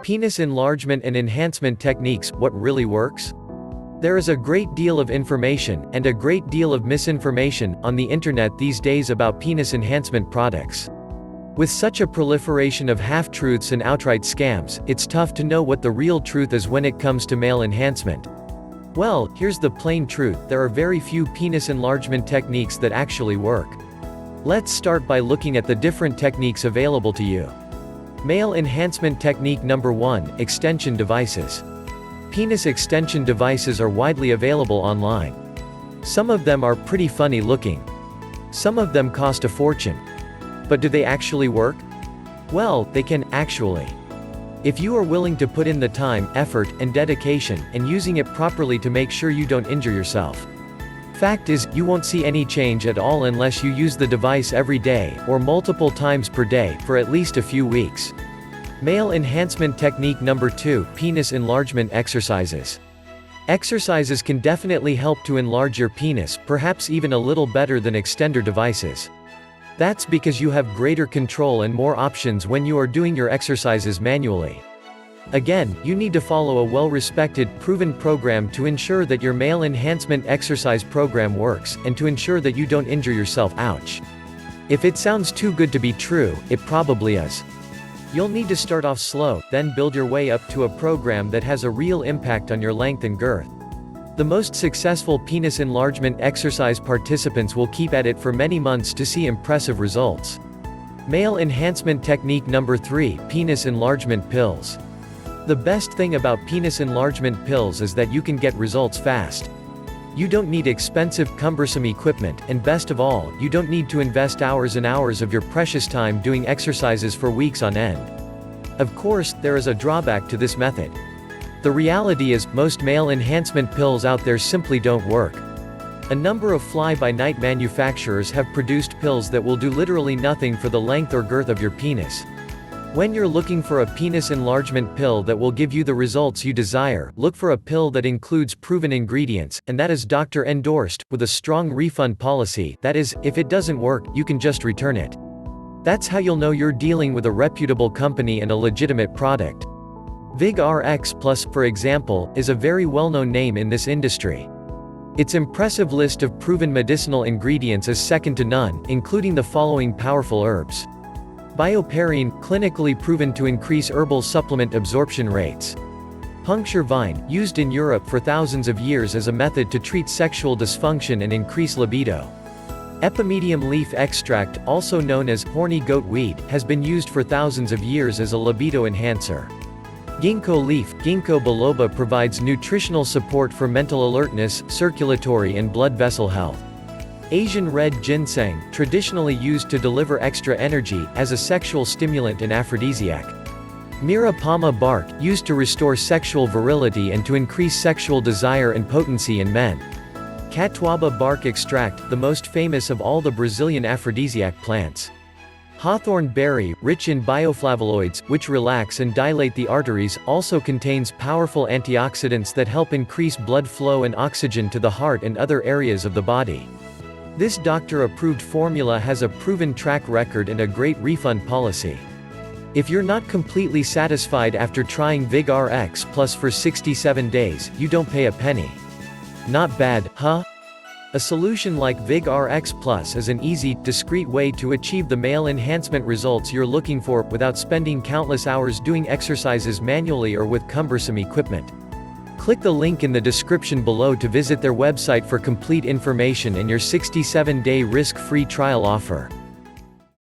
Penis enlargement and enhancement techniques, what really works? There is a great deal of information, and a great deal of misinformation, on the internet these days about penis enhancement products. With such a proliferation of half-truths and outright scams, it's tough to know what the real truth is when it comes to male enhancement. Well, here's the plain truth: there are very few penis enlargement techniques that actually work. Let's start by looking at the different techniques available to you. Male enhancement technique number 1, extension devices. Penis extension devices are widely available online. Some of them are pretty funny looking. Some of them cost a fortune. But do they actually work? Well, they can, actually. If you are willing to put in the time, effort, and dedication, and using it properly to make sure you don't injure yourself. Fact is, you won't see any change at all unless you use the device every day, or multiple times per day, for at least a few weeks. Male enhancement technique number 2, penis enlargement exercises. Exercises can definitely help to enlarge your penis, perhaps even a little better than extender devices. That's because you have greater control and more options when you are doing your exercises manually. Again, you need to follow a well-respected, proven program to ensure that your male enhancement exercise program works, and to ensure that you don't injure yourself. Ouch. If it sounds too good to be true, it probably is. You'll need to start off slow, then build your way up to a program that has a real impact on your length and girth. The most successful penis enlargement exercise participants will keep at it for many months to see impressive results. Male enhancement technique number 3, penis enlargement pills. The best thing about penis enlargement pills is that you can get results fast. You don't need expensive, cumbersome equipment, and best of all, you don't need to invest hours and hours of your precious time doing exercises for weeks on end. Of course, there is a drawback to this method. The reality is, most male enhancement pills out there simply don't work. A number of fly-by-night manufacturers have produced pills that will do literally nothing for the length or girth of your penis. When you're looking for a penis enlargement pill that will give you the results you desire, look for a pill that includes proven ingredients, and that is doctor-endorsed, with a strong refund policy. That is, if it doesn't work, you can just return it. That's how you'll know you're dealing with a reputable company and a legitimate product. VigRx Plus, for example, is a very well-known name in this industry. Its impressive list of proven medicinal ingredients is second to none, including the following powerful herbs. Bioperine, clinically proven to increase herbal supplement absorption rates. Puncture vine, used in Europe for thousands of years as a method to treat sexual dysfunction and increase libido. Epimedium leaf extract, also known as horny goat weed, has been used for thousands of years as a libido enhancer. Ginkgo leaf, Ginkgo biloba, provides nutritional support for mental alertness, circulatory and blood vessel health. Asian red ginseng, traditionally used to deliver extra energy, as a sexual stimulant and aphrodisiac. Mira palma bark, used to restore sexual virility and to increase sexual desire and potency in men. Catuaba bark extract, the most famous of all the Brazilian aphrodisiac plants. Hawthorn berry, rich in bioflavonoids, which relax and dilate the arteries, also contains powerful antioxidants that help increase blood flow and oxygen to the heart and other areas of the body. This doctor-approved formula has a proven track record and a great refund policy. If you're not completely satisfied after trying VigRx Plus for 67 days, you don't pay a penny. Not bad, huh? A solution like VigRx Plus is an easy, discreet way to achieve the male enhancement results you're looking for, without spending countless hours doing exercises manually or with cumbersome equipment. Click the link in the description below to visit their website for complete information and your 67-day risk-free trial offer.